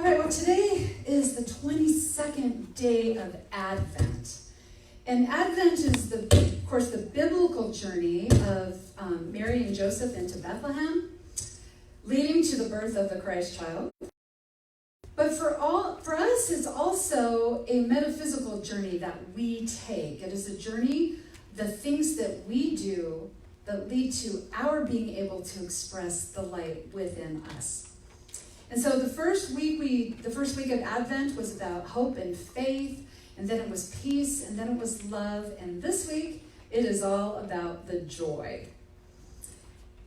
All right, well, today is the 22nd day of Advent. And Advent is, of course, the biblical journey of Mary and Joseph into Bethlehem, leading to the birth of the Christ child. But for us, it's also a metaphysical journey that we take. It is a journey, the things that we do that lead to our being able to express the light within us. And so the first week of Advent was about hope and faith, and then it was peace, and then it was love, and this week it is all about the joy.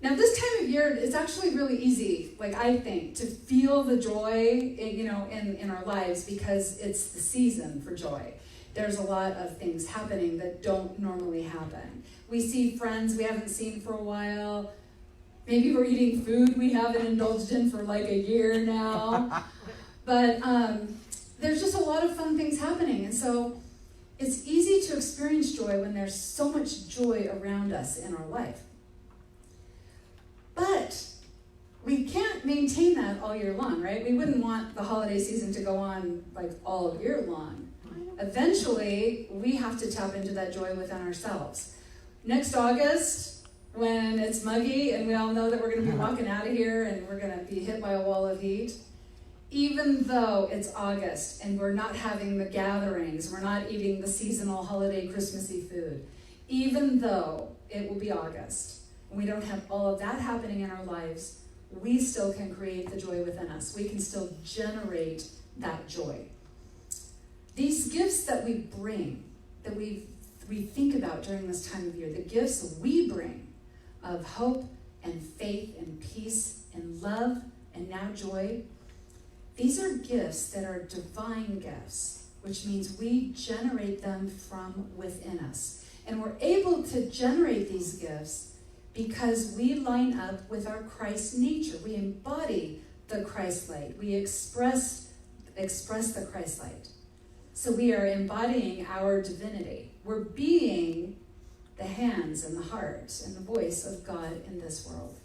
Now this time of year, it's actually really easy, I think, to feel the joy, in our lives because it's the season for joy. There's a lot of things happening that don't normally happen. We see friends we haven't seen for a while. Maybe we're eating food we haven't indulged in for a year now. But there's just a lot of fun things happening. And so it's easy to experience joy when there's so much joy around us in our life. But we can't maintain that all year long, right? We wouldn't want the holiday season to go on all year long. Eventually, we have to tap into that joy within ourselves. Next August, when it's muggy and we all know that we're going to be walking out of here and we're going to be hit by a wall of heat, even though it's August and we're not having the gatherings, we're not eating the seasonal holiday Christmassy food, even though it will be August and we don't have all of that happening in our lives, we still can create the joy within us. We can still generate that joy. These gifts that we bring, that we think about during this time of year, the gifts we bring of hope and faith and peace and love and now joy, these are gifts that are divine gifts, which means we generate them from within us. And we're able to generate these gifts because we line up with our Christ nature. We embody the Christ light. We express the Christ light. So we are embodying our divinity. We're being the hands and the heart and the voice of God in this world.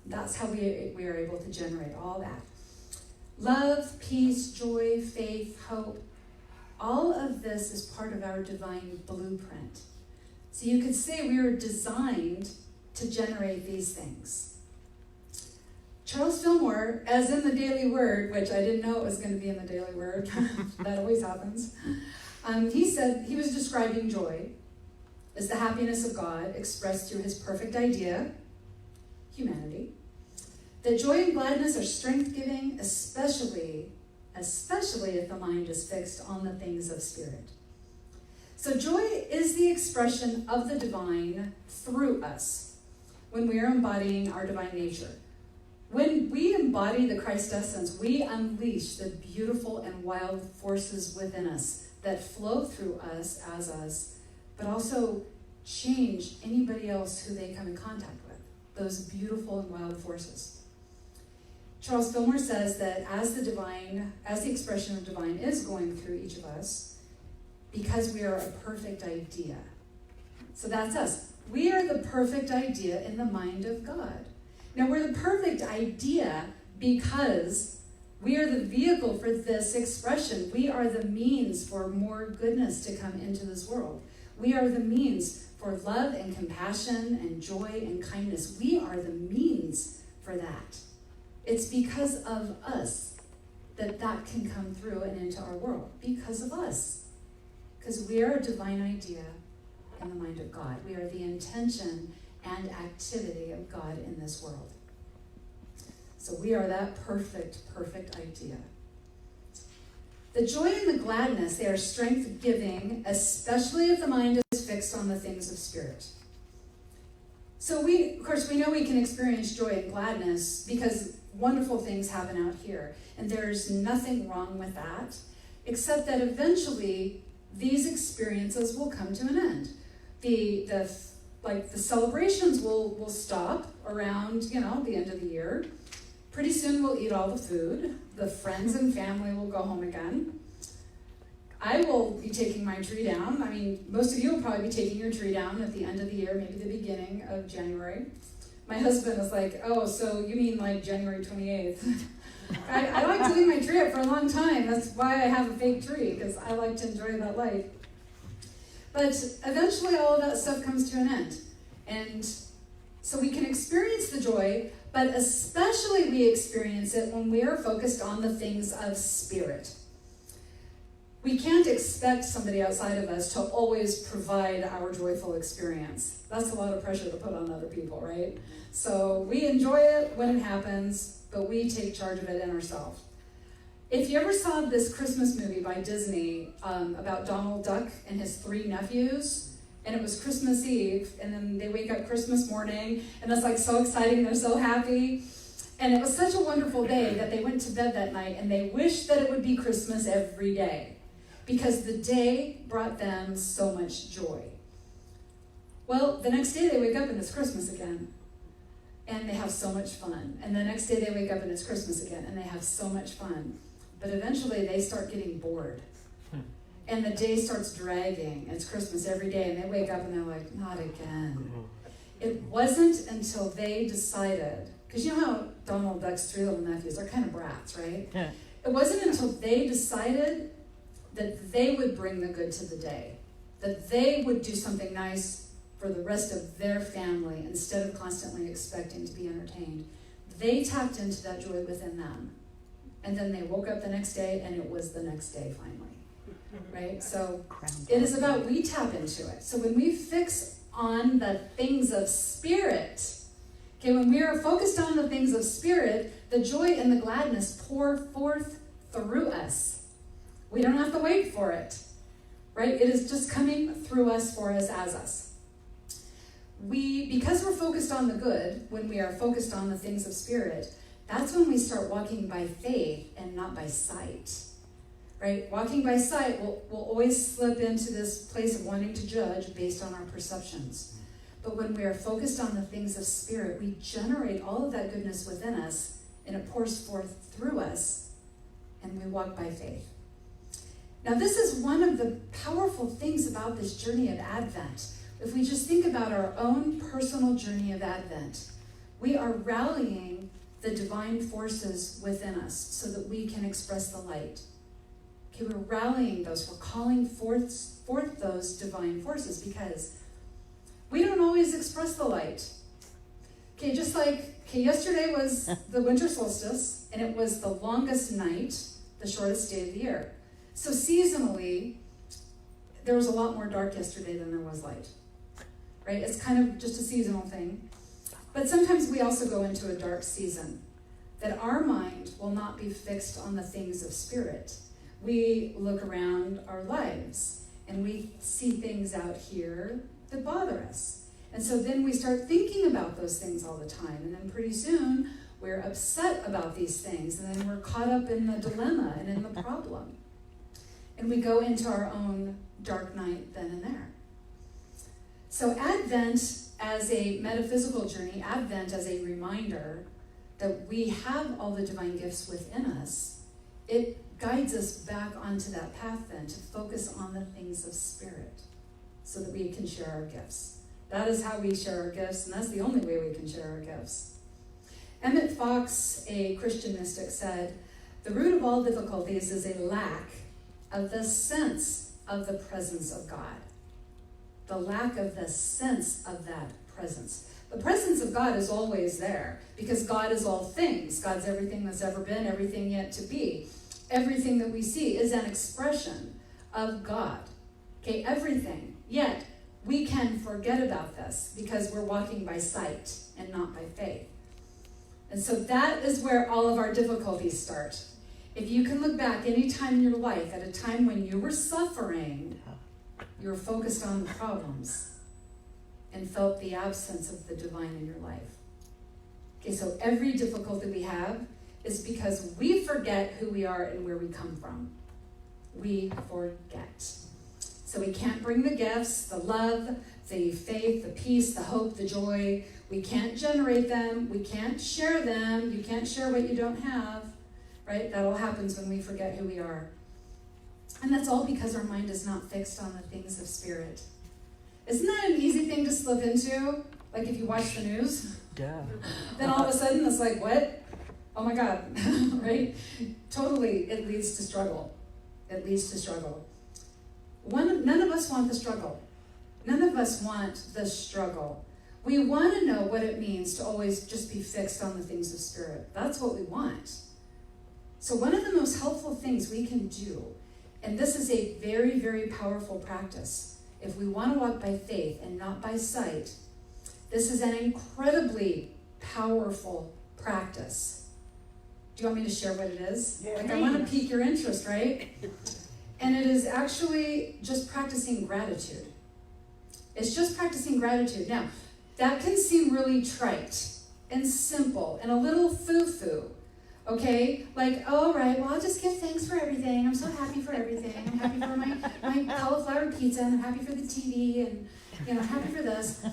That's how we are able to generate all that. Love, peace, joy, faith, hope, all of this is part of our divine blueprint. So you could say we are designed to generate these things. Charles Fillmore, as in the Daily Word, which I didn't know it was going to be in the Daily Word, that always happens, he said he was describing joy as the happiness of God expressed through his perfect idea, humanity. That joy and gladness are strength-giving, especially if the mind is fixed on the things of spirit. So joy is the expression of the divine through us when we are embodying our divine nature. When we embody the Christ essence, we unleash the beautiful and wild forces within us that flow through us as us, but also change anybody else who they come in contact with, those beautiful and wild forces. Charles Fillmore says that as the expression of divine is going through each of us, because we are a perfect idea. So that's us. We are the perfect idea in the mind of God. Now we're the perfect idea because we are the vehicle for this expression. We are the means for more goodness to come into this world. We are the means for love and compassion and joy and kindness. We are the means for that. It's because of us that can come through and into our world. Because of us. Because we are a divine idea in the mind of God. We are the intention and activity of God in this world. So we are that perfect idea. The joy and the gladness, they are strength-giving, especially if the mind is fixed on the things of spirit. So we know we can experience joy and gladness because wonderful things happen out here. And there's nothing wrong with that, except that eventually these experiences will come to an end. The celebrations will stop around, the end of the year. Pretty soon we'll eat all the food. The friends and family will go home again. I will be taking my tree down. Most of you will probably be taking your tree down at the end of the year, maybe the beginning of January. My husband is like, oh, so you mean January 28th? I like to leave my tree up for a long time. That's why I have a fake tree, because I like to enjoy that light. But eventually all of that stuff comes to an end. And so we can experience the joy, but especially we experience it when we are focused on the things of spirit. We can't expect somebody outside of us to always provide our joyful experience. That's a lot of pressure to put on other people, right? So we enjoy it when it happens, but we take charge of it in ourselves. If you ever saw this Christmas movie by Disney about Donald Duck and his 3 nephews, and it was Christmas Eve, and then they wake up Christmas morning, and it's like so exciting, they're so happy. And it was such a wonderful day that they went to bed that night, and they wished that it would be Christmas every day, because the day brought them so much joy. Well, the next day they wake up and it's Christmas again, and they have so much fun. And the next day they wake up and it's Christmas again, and they have so much fun. But eventually they start getting bored. And the day starts dragging. It's Christmas every day, and they wake up and they're like, not again. It wasn't until they decided, because you know how Donald Duck's 3 little nephews are kind of brats, right? Yeah. It wasn't until they decided that they would bring the good to the day, that they would do something nice for the rest of their family instead of constantly expecting to be entertained. They tapped into that joy within them. And then they woke up the next day, and it was the next day finally. Right? So it is about we tap into it. So when we fix on the things of spirit, okay, when we are focused on the things of spirit, the joy and the gladness pour forth through us. We don't have to wait for it, right? It is just coming through us, for us, as us. Because we're focused on the good, when we are focused on the things of spirit, that's when we start walking by faith and not by sight. Right? Walking by sight, we'll always slip into this place of wanting to judge based on our perceptions. But when we are focused on the things of spirit, we generate all of that goodness within us, and it pours forth through us, and we walk by faith. Now, this is one of the powerful things about this journey of Advent. If we just think about our own personal journey of Advent, we are rallying the divine forces within us so that we can express the light. Okay, we're rallying those, we're calling forth those divine forces, because we don't always express the light. Okay, just like, yesterday was the winter solstice, and it was the longest night, the shortest day of the year. So seasonally, there was a lot more dark yesterday than there was light, right? It's kind of just a seasonal thing. But sometimes we also go into a dark season, that our mind will not be fixed on the things of spirit. We look around our lives and we see things out here that bother us. And so then we start thinking about those things all the time. And then pretty soon we're upset about these things. And then we're caught up in the dilemma and in the problem. And we go into our own dark night then and there. So Advent as a metaphysical journey, Advent as a reminder that we have all the divine gifts within us, it guides us back onto that path then to focus on the things of spirit so that we can share our gifts. That is how we share our gifts, and that's the only way we can share our gifts. Emmett Fox, a Christian mystic, said, "The root of all difficulties is a lack of the sense of the presence of God." The lack of the sense of that presence. The presence of God is always there, because God is all things. God's everything that's ever been, everything yet to be. Everything that we see is an expression of God. Okay, everything. Yet, we can forget about this because we're walking by sight and not by faith. And so that is where all of our difficulties start. If you can look back any time in your life at a time when you were suffering, you were focused on the problems and felt the absence of the divine in your life. Okay, so every difficulty we have is because we forget who we are and where we come from. We forget. So we can't bring the gifts, the love, the faith, the peace, the hope, the joy. We can't generate them. We can't share them. You can't share what you don't have, right? That all happens when we forget who we are. And that's all because our mind is not fixed on the things of spirit. Isn't that an easy thing to slip into? Like if you watch the news? Yeah. Then all of a sudden it's like, what? Oh my God, right? Totally, it leads to struggle. It leads to struggle. None of us want the struggle. None of us want the struggle. We want to know what it means to always just be fixed on the things of spirit. That's what we want. So one of the most helpful things we can do, and this is a very, very powerful practice, if we want to walk by faith and not by sight, this is an incredibly powerful practice. Do you want me to share what it is? Yeah, I want to pique your interest, right? And it is actually just practicing gratitude. It's just practicing gratitude. Now, that can seem really trite and simple and a little foo-foo, okay? Like, oh, all right, well, I'll just give thanks for everything. I'm so happy for everything. I'm happy for my cauliflower pizza, and I'm happy for the TV, and, I'm happy for this.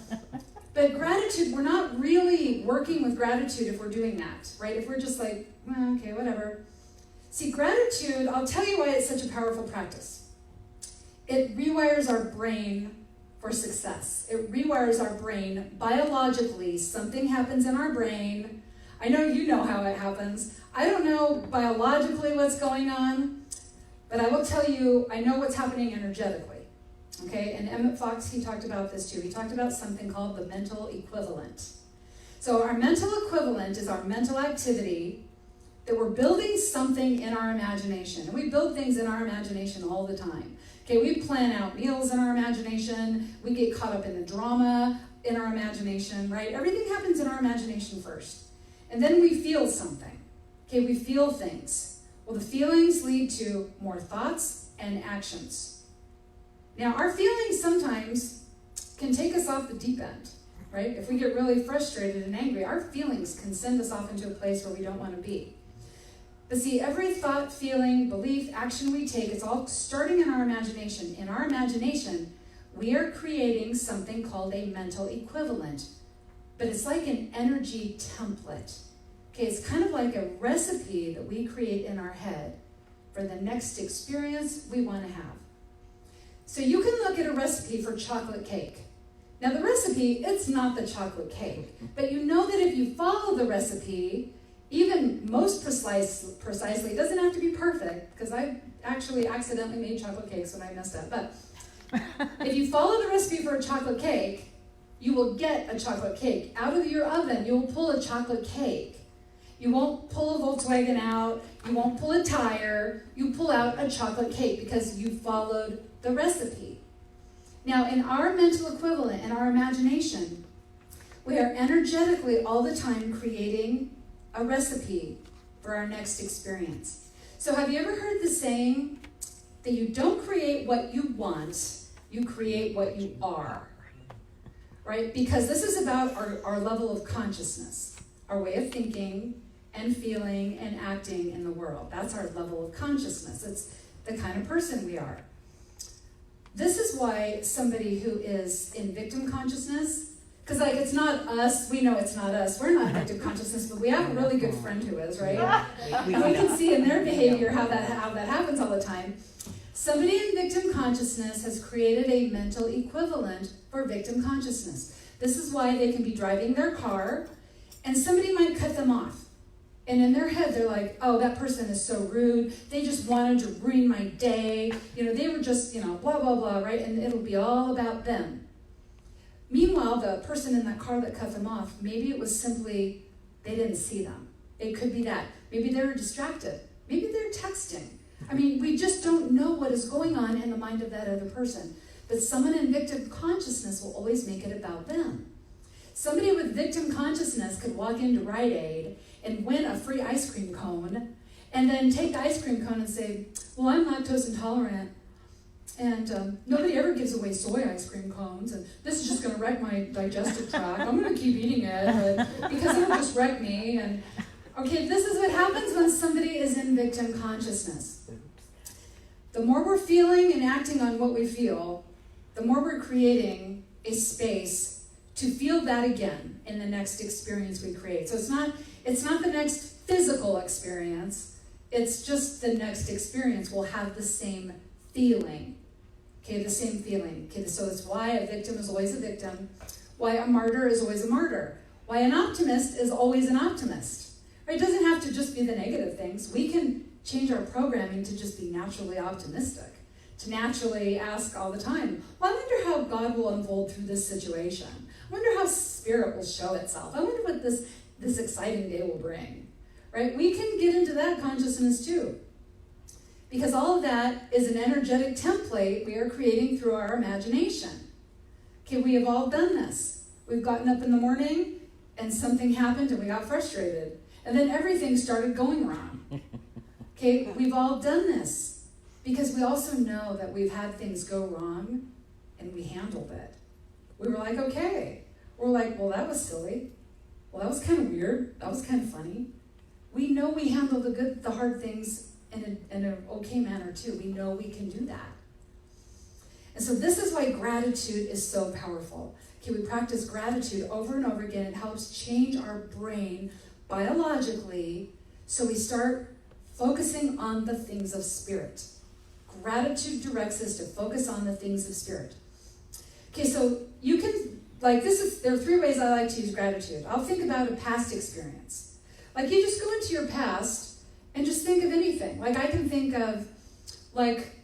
But gratitude, we're not really working with gratitude if we're doing that, right? If we're just like, well, okay, whatever. See, gratitude, I'll tell you why it's such a powerful practice. It rewires our brain for success. It rewires our brain biologically. Something happens in our brain. I know you know how it happens. I don't know biologically what's going on, but I will tell you, I know what's happening energetically. Okay, and Emmett Fox, he talked about this too. He talked about something called the mental equivalent. So our mental equivalent is our mental activity that we're building something in our imagination. And we build things in our imagination all the time. Okay, we plan out meals in our imagination. We get caught up in the drama in our imagination, right? Everything happens in our imagination first. And then we feel something. Okay, we feel things. Well, the feelings lead to more thoughts and actions. Now, our feelings sometimes can take us off the deep end, right? If we get really frustrated and angry, our feelings can send us off into a place where we don't want to be. But see, every thought, feeling, belief, action we take, it's all starting in our imagination. In our imagination, we are creating something called a mental equivalent. But it's like an energy template. Okay, it's kind of like a recipe that we create in our head for the next experience we want to have. So you can look at a recipe for chocolate cake. Now the recipe, it's not the chocolate cake, but you know that if you follow the recipe, even most precisely, it doesn't have to be perfect, because I actually accidentally made chocolate cakes when I messed up, but if you follow the recipe for a chocolate cake, you will get a chocolate cake. Out of your oven, you will pull a chocolate cake. You won't pull a Volkswagen out, you won't pull a tire, you pull out a chocolate cake because you followed the recipe. Now, in our mental equivalent, in our imagination, we are energetically all the time creating a recipe for our next experience. So have you ever heard the saying that you don't create what you want, you create what you are? Right? Because this is about our level of consciousness, our way of thinking and feeling and acting in the world. That's our level of consciousness. It's the kind of person we are. This is why somebody who is in victim consciousness, because like it's not us, we know it's not us, we're not victim consciousness, but we have a really good friend who is, right? And we can see in their behavior how that happens all the time. Somebody in victim consciousness has created a mental equivalent for victim consciousness. This is why they can be driving their car and somebody might cut them off. And in their head, they're like, oh, that person is so rude. They just wanted to ruin my day. They were just, blah, blah, blah, right? And it'll be all about them. Meanwhile, the person in that car that cut them off, maybe it was simply they didn't see them. It could be that. Maybe they were distracted. Maybe they're texting. I mean, we just don't know what is going on in the mind of that other person. But someone in victim consciousness will always make it about them. Somebody with victim consciousness could walk into Rite Aid and win a free ice cream cone, and then take the ice cream cone and say, well, I'm lactose intolerant, and nobody ever gives away soy ice cream cones, and this is just going to wreck my digestive tract. I'm going to keep eating it, but because it'll just wreck me. And okay, this is what happens when somebody is in victim consciousness. The more we're feeling and acting on what we feel, the more we're creating a space to feel that again in the next experience we create. So it's not the next physical experience, it's just the next experience will have the same feeling. Okay, the same feeling. Okay, so it's why a victim is always a victim, why a martyr is always a martyr, why an optimist is always an optimist, Right? It doesn't have to just be the negative things. We can change our programming to just be naturally optimistic, to naturally ask all the time, well, I wonder how God will unfold through this situation. I wonder how Spirit will show itself. I wonder what this exciting day will bring. Right? We can get into that consciousness too. Because all of that is an energetic template we are creating through our imagination. Okay, we have all done this. We've gotten up in the morning and something happened and we got frustrated. And then everything started going wrong. Okay, we've all done this because we also know that we've had things go wrong and we handled it. We were like, okay. We're like, well, that was silly. Well, that was kind of weird. That was kind of funny. We know we handle the hard things in an okay manner too. We know we can do that. And so this is why gratitude is so powerful. Okay, we practice gratitude over and over again. It helps change our brain biologically so we start focusing on the things of Spirit. Gratitude directs us to focus on the things of Spirit. Okay, so you can, there are 3 ways I like to use gratitude. I'll think about a past experience. Like you just go into your past and just think of anything. Like I can think of,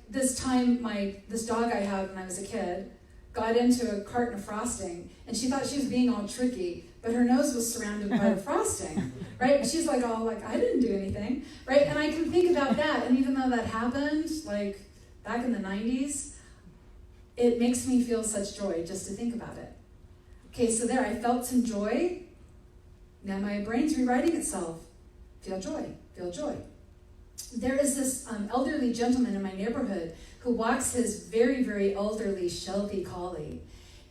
this time this dog I had when I was a kid got into a carton of frosting and she thought she was being all tricky, but her nose was surrounded by the frosting, right? And she's like, I didn't do anything, right? And I can think about that, and even though that happened, back in the 90s, it makes me feel such joy just to think about it. Okay, so there, I felt some joy. Now my brain's rewriting itself. Feel joy, feel joy. There is this elderly gentleman in my neighborhood who walks his very, very elderly Sheltie collie.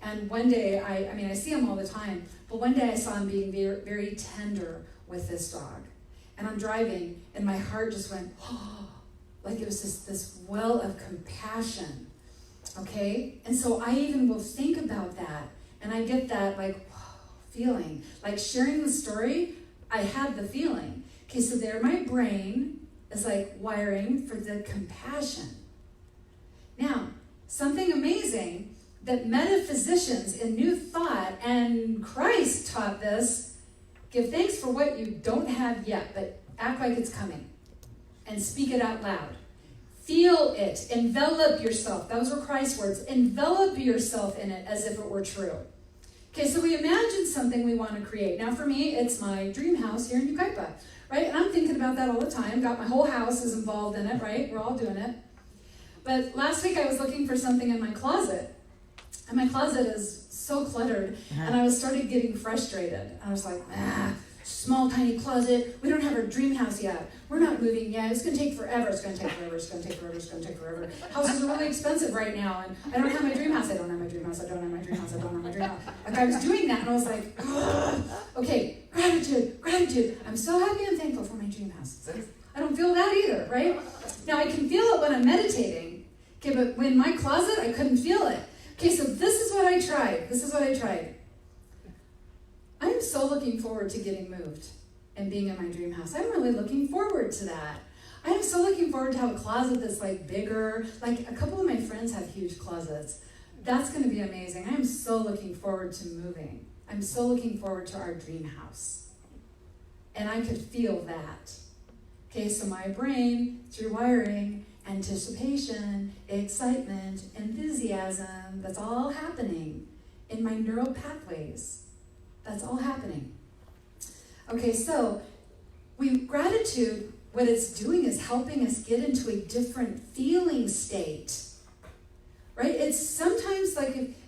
And one day, I see him all the time, but one day I saw him being very, very tender with this dog. And I'm driving, and my heart just went, like it was this well of compassion, okay? And so I even will think about that, and I get that feeling. Like sharing the story, I had the feeling. Okay, so there my brain is wiring for the compassion. Now, something amazing that metaphysicians in New Thought and Christ taught this, give thanks for what you don't have yet, but act like it's coming and speak it out loud. Feel it, envelop yourself. Those were Christ's words. Envelop yourself in it as if it were true. Okay, so we imagine something we want to create. Now for me, it's my dream house here in Yucaipa, right? And I'm thinking about that all the time. Got my whole house is involved in it, right? We're all doing it. But last week I was looking for something in my closet. And my closet is so cluttered. And I started getting frustrated. I was like, small, tiny closet. We don't have our dream house yet. We're not moving yet. It's going to take forever. It's going to take forever. It's going to take forever. It's going to take forever. Houses are really expensive right now. And I don't have my dream house. I don't have my dream house. I don't have my dream house. I don't have my dream house. I was doing that and I was like, okay, gratitude. I'm so happy and thankful for my dream house. I don't feel that either, right? Now I can feel it when I'm meditating. Okay, but when my closet, I couldn't feel it. Okay, so this is what I tried. I am so looking forward to getting moved and being in my dream house. I'm really looking forward to that. I am so looking forward to have a closet that's bigger. A couple of my friends have huge closets. That's going to be amazing. I am so looking forward to moving. I'm so looking forward to our dream house. And I could feel that. Okay, so my brain, through wiring, anticipation, excitement, enthusiasm, that's all happening in my neural pathways. That's all happening. Okay, so gratitude, what it's doing is helping us get into a different feeling state. Right? It's sometimes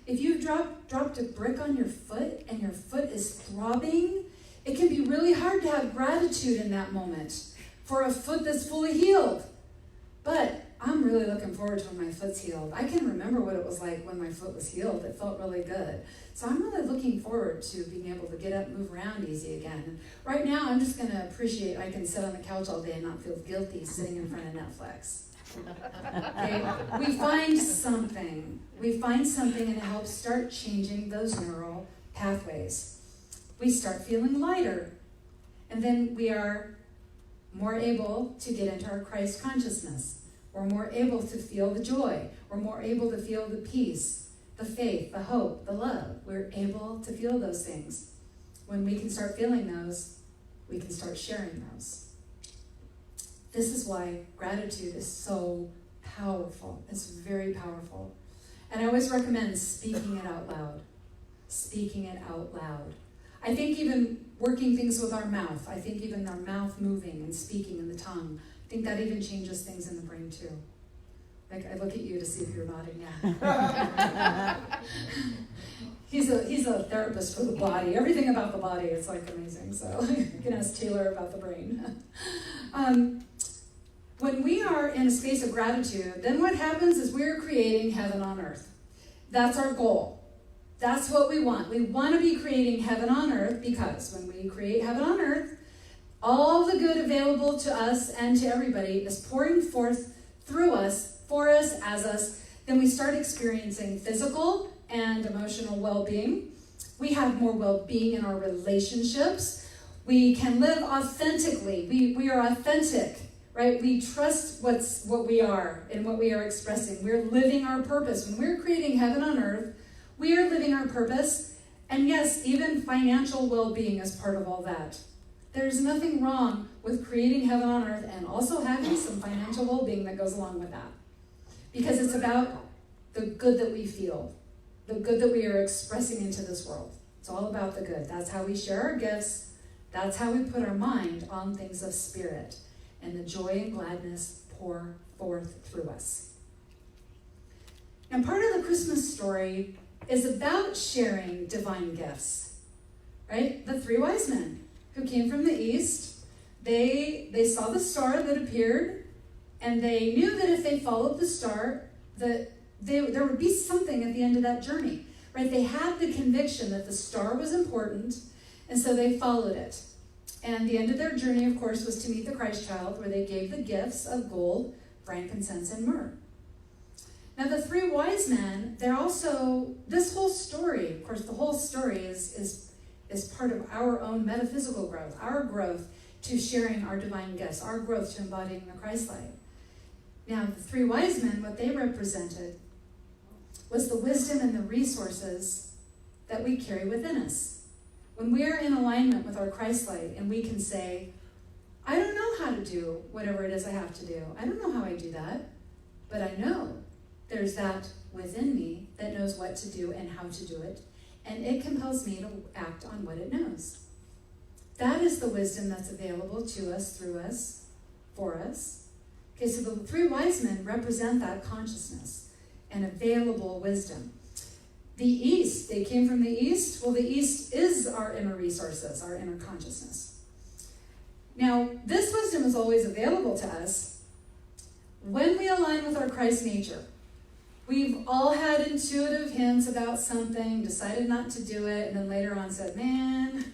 if you've dropped a brick on your foot and your foot is throbbing, it can be really hard to have gratitude in that moment for a foot that's fully healed. But I'm really looking forward to when my foot's healed. I can remember what it was like when my foot was healed. It felt really good. So I'm really looking forward to being able to get up and move around easy again. And right now, I'm just going to appreciate I can sit on the couch all day and not feel guilty sitting in front of Netflix. Okay? We find something and it helps start changing those neural pathways. We start feeling lighter. And then we are more able to get into our Christ consciousness. We're more able to feel the joy. We're more able to feel the peace, the faith, the hope, the love. We're able to feel those things. When we can start feeling those, we can start sharing those. This is why gratitude is so powerful. It's very powerful. And I always recommend speaking it out loud. Speaking it out loud. I think even working things with our mouth, I think even our mouth moving and speaking in the tongue, I think that even changes things in the brain too. Like, I look at you to see if you're nodding, yeah. He's a therapist for the body. Everything about the body is like amazing. So you can ask Taylor about the brain. When we are in a space of gratitude, then what happens is we're creating heaven on earth. That's our goal. That's what we want. We want to be creating heaven on earth because when we create heaven on earth, all the good available to us and to everybody is pouring forth through us, for us, as us. Then we start experiencing physical and emotional well-being. We have more well-being in our relationships. We can live authentically. We are authentic, right? We trust what we are and what we are expressing. We're living our purpose. When we're creating heaven on earth, we are living our purpose. And yes, even financial well-being is part of all that. There's nothing wrong with creating heaven on earth and also having some financial well-being that goes along with that. Because it's about the good that we feel, the good that we are expressing into this world. It's all about the good. That's how we share our gifts. That's how we put our mind on things of spirit. And the joy and gladness pour forth through us. Now, part of the Christmas story is about sharing divine gifts, right? The three wise men who came from the east, they saw the star that appeared, and they knew that if they followed the star, that there would be something at the end of that journey, right? They had the conviction that the star was important, and so they followed it. And the end of their journey, of course, was to meet the Christ child, where they gave the gifts of gold, frankincense, and myrrh. Now, the three wise men, they're also, this whole story, of course, the whole story is part of our own metaphysical growth, our growth to sharing our divine gifts, our growth to embodying the Christ light. Now, the three wise men, what they represented was the wisdom and the resources that we carry within us. When we are in alignment with our Christ light and we can say, I don't know how to do whatever it is I have to do. I don't know how I do that, but I know there's that within me that knows what to do and how to do it, and it compels me to act on what it knows. That is the wisdom that's available to us, through us, for us. Okay, so the three wise men represent that consciousness and available wisdom. The East, they came from the East. Well, the East is our inner resources, our inner consciousness. Now, this wisdom is always available to us when we align with our Christ nature. We've all had intuitive hints about something, decided not to do it, and then later on said, man,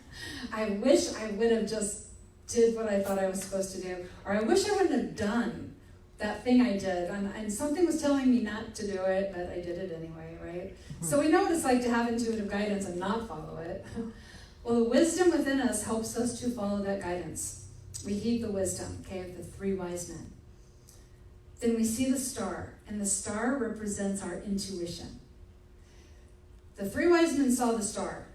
I wish I would have just did what I thought I was supposed to do, or I wish I wouldn't have done that thing I did, and something was telling me not to do it, but I did it anyway, right? So we know what it's like to have intuitive guidance and not follow it. Well, the wisdom within us helps us to follow that guidance. We heed the wisdom, okay, of the three wise men. Then we see the star, and the star represents our intuition. The three wise men saw the star,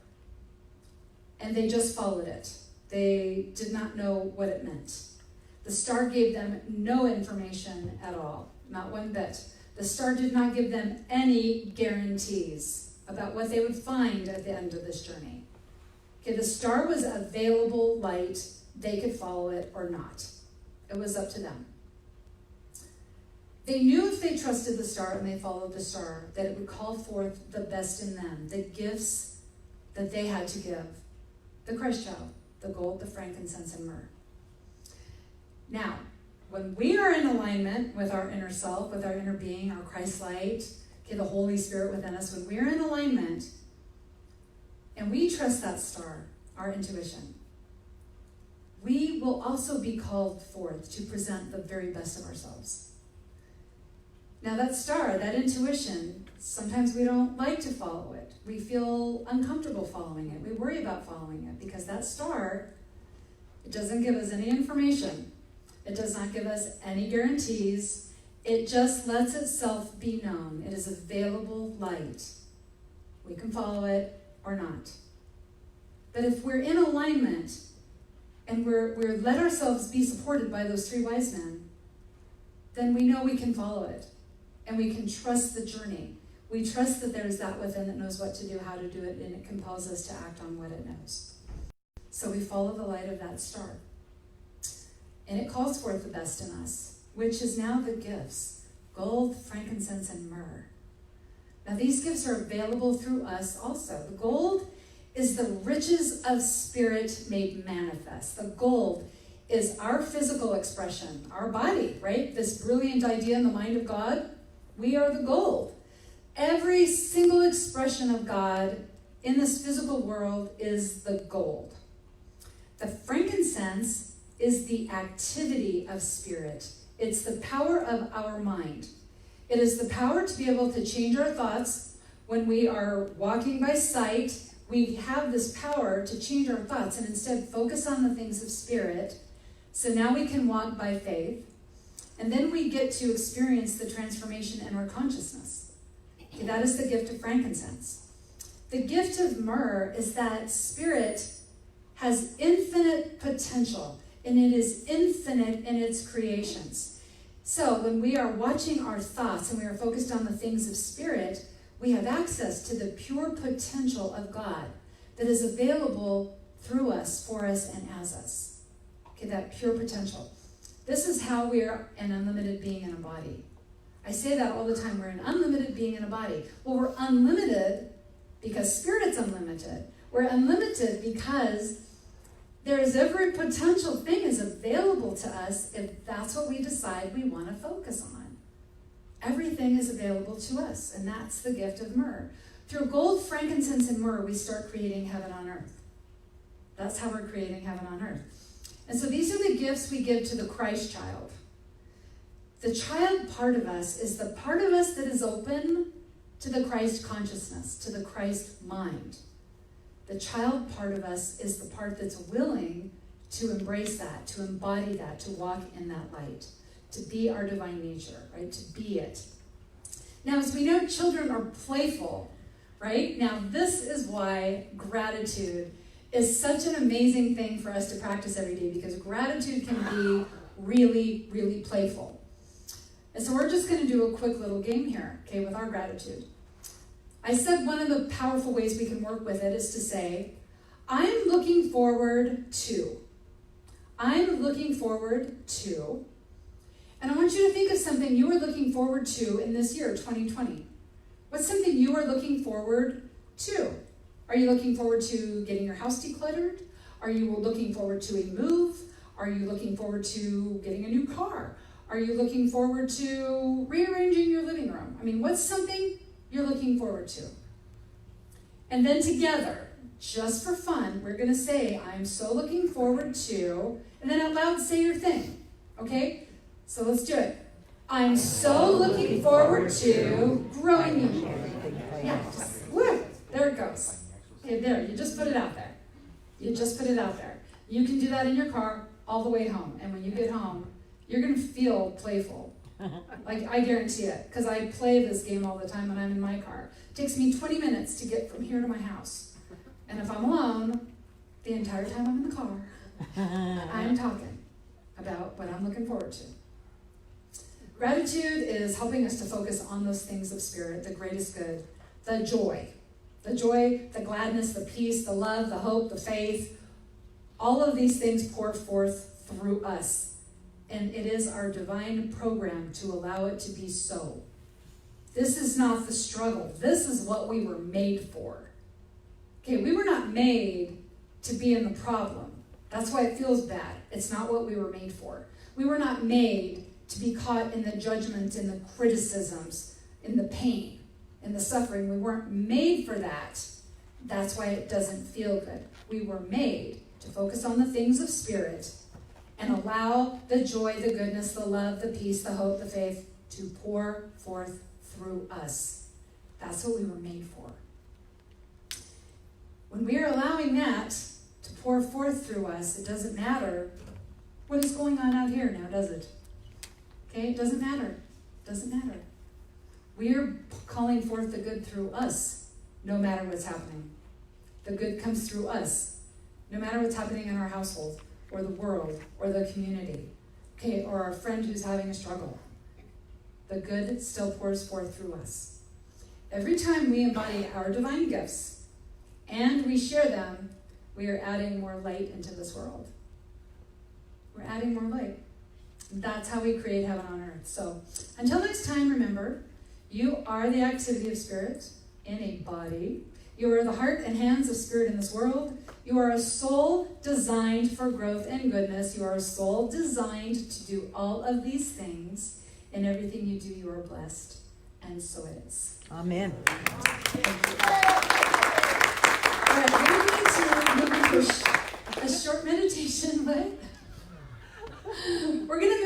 and they just followed it. They did not know what it meant. The star gave them no information at all, not one bit. The star did not give them any guarantees about what they would find at the end of this journey. Okay, the star was available light. They could follow it or not. It was up to them. They knew if they trusted the star and they followed the star, that it would call forth the best in them, the gifts that they had to give. The Christ child, the gold, the frankincense, and myrrh. Now, when we are in alignment with our inner self, with our inner being, our Christ light, okay, the Holy Spirit within us, when we're in alignment and we trust that star, our intuition, we will also be called forth to present the very best of ourselves. Now that star, that intuition, sometimes we don't like to follow it. We feel uncomfortable following it. We worry about following it because that star, it doesn't give us any information. It does not give us any guarantees. It just lets itself be known. It is available light. We can follow it or not. But if we're in alignment and we're let ourselves be supported by those 3 wise men, then we know we can follow it. And we can trust the journey. We trust that there's that within that knows what to do, how to do it, and it compels us to act on what it knows. So we follow the light of that star. And it calls forth the best in us, which is now the gifts: gold, frankincense, and myrrh. Now these gifts are available through us also. The gold is the riches of spirit made manifest. The gold is our physical expression, our body, right? This brilliant idea in the mind of God, we are the gold. Every single expression of God in this physical world is the gold. The frankincense is the activity of spirit. It's the power of our mind. It is the power to be able to change our thoughts. When we are walking by sight, we have this power to change our thoughts and instead focus on the things of spirit. So now we can walk by faith. And then we get to experience the transformation in our consciousness. Okay, that is the gift of frankincense. The gift of myrrh is that spirit has infinite potential, and it is infinite in its creations. So when we are watching our thoughts and we are focused on the things of spirit, we have access to the pure potential of God that is available through us, for us, and as us. Okay, that pure potential. This is how we are an unlimited being in a body. I say that all the time. We're an unlimited being in a body. Well, we're unlimited because spirit's unlimited. We're unlimited because there is every potential thing is available to us if that's what we decide we want to focus on. Everything is available to us, and that's the gift of myrrh. Through gold, frankincense, and myrrh, we start creating heaven on earth. That's how we're creating heaven on earth. And so these are the gifts we give to the Christ child. The child part of us is the part of us that is open to the Christ consciousness, to the Christ mind. The child part of us is the part that's willing to embrace that, to embody that, to walk in that light, to be our divine nature, right? To be it. Now, as we know, children are playful, right? Now, this is why gratitude is such an amazing thing for us to practice every day, because gratitude can be really, really playful. And so we're just going to do a quick little game here, okay, with our gratitude. I said one of the powerful ways we can work with it is to say, I'm looking forward to. I'm looking forward to. And I want you to think of something you are looking forward to in this year, 2020. What's something you are looking forward to? Are you looking forward to getting your house decluttered? Are you looking forward to a move? Are you looking forward to getting a new car? Are you looking forward to rearranging your living room? I mean, what's something you're looking forward to? And then together, just for fun, we're going to say, I'm so looking forward to, and then out loud say your thing, okay? So let's do it. I'm so looking forward to growing you. Yeah, just, woo, there it goes. Okay, there, you just put it out there. You just put it out there. You can do that in your car all the way home. And when you get home, you're going to feel playful. Like, I guarantee it, because I play this game all the time when I'm in my car. It takes me 20 minutes to get from here to my house. And if I'm alone, the entire time I'm in the car, I'm talking about what I'm looking forward to. Gratitude is helping us to focus on those things of spirit, the greatest good, the joy, the gladness, the peace, the love, the hope, the faith. All of these things pour forth through us. And it is our divine program to allow it to be so. This is not the struggle. This is what we were made for. Okay, we were not made to be in the problem. That's why it feels bad. It's not what we were made for. We were not made to be caught in the judgment, in the criticisms, in the pain, in the suffering. We weren't made for that. That's why it doesn't feel good. We were made to focus on the things of spirit and allow the joy, the goodness, the love, the peace, the hope, the faith to pour forth through us. That's what we were made for. When we are allowing that to pour forth through us, it doesn't matter what is going on out here now, does it? Okay, it doesn't matter. It doesn't matter. We are calling forth the good through us, no matter what's happening. The good comes through us, no matter what's happening in our household. or the world, or the community, okay, or our friend who's having a struggle. The good still pours forth through us. Every time we embody our divine gifts and we share them, we are adding more light into this world. We're adding more light. That's how we create heaven on earth. So until next time, remember, you are the activity of spirit in a body. You are the heart and hands of spirit in this world. You are a soul designed for growth and goodness. You are a soul designed to do all of these things. In everything you do, you are blessed. And so it is. Amen. All right, we're going to move into a short meditation, but we're going to